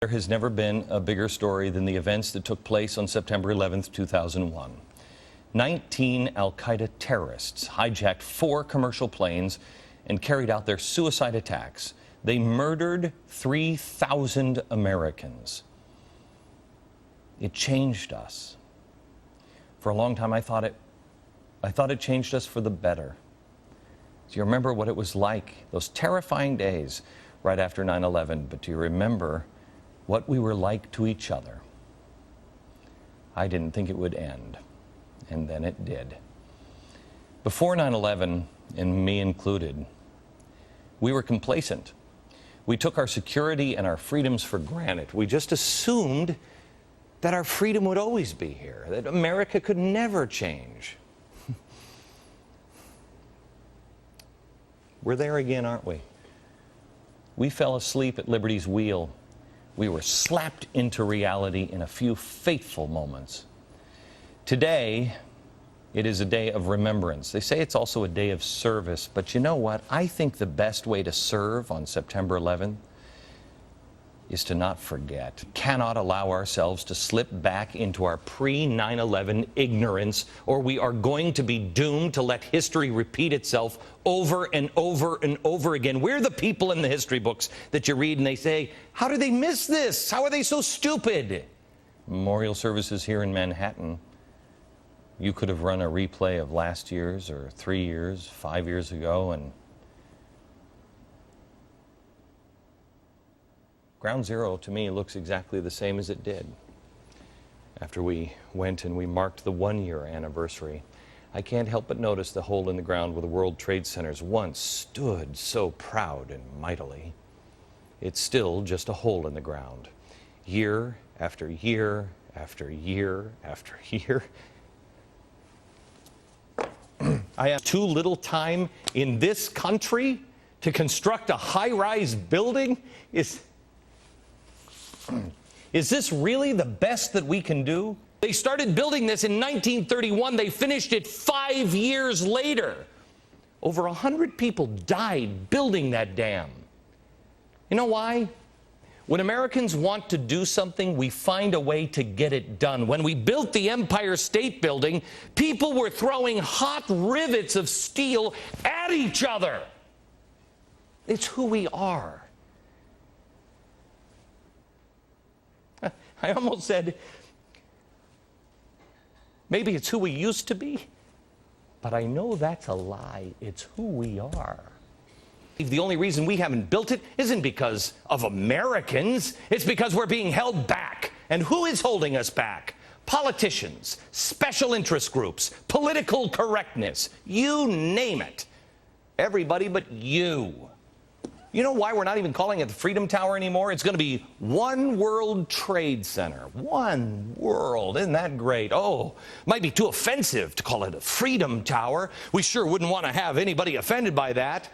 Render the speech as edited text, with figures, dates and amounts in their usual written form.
There has never been a bigger story than the events that took place on September 11th, 2001. 19 al-Qaeda terrorists hijacked 4 commercial planes and carried out their suicide attacks. They murdered 3,000 Americans. It changed us. For a long time, I thought it changed us for the better. Do you remember what it was like, those terrifying days right after 9/11? But do you remember what we were like to each other? I didn't think it would end, and then it did. Before 9/11, and me included, we were complacent. We took our security and our freedoms for granted. We just assumed that our freedom would always be here, that America could never change. We're there again, aren't we? We fell asleep at liberty's wheel. We were slapped into reality in a few fateful moments. Today, it is a day of remembrance. They say it's also a day of service, but you know what? I think the best way to serve on September 11th is to not forget. Cannot allow ourselves to slip back into our pre-9/11 ignorance, or we are going to be doomed to let history repeat itself over and over and over again. We're the people in the history books that you read and they say, how did they miss this? How are they so stupid? Memorial services here in Manhattan. You could have run a replay of last year's or 3 years, 5 years ago, and Ground Zero, to me, looks exactly the same as it did. After we went and we marked the 1-year anniversary, I can't help but notice the hole in the ground where the World Trade Centers once stood so proud and mightily. It's still just a hole in the ground. Year after year after year after year. I have too little time in this country to construct a high-rise building? Is this really the best that we can do? They started building this in 1931. They finished it 5 years later. Over 100 people died building that dam. You know why? When Americans want to do something, we find a way to get it done. When we built the Empire State Building, people were throwing hot rivets of steel at each other. It's who we are. I almost said, maybe it's who we used to be, but I know that's a lie. It's who we are. The only reason we haven't built it isn't because of Americans. It's because we're being held back. And who is holding us back? Politicians, special interest groups, political correctness, you name it. Everybody but you. You know why we're not even calling it the Freedom Tower anymore? It's going to be One World Trade Center. One World. Isn't that great? Oh, might be too offensive to call it a Freedom Tower. We sure wouldn't want to have anybody offended by that.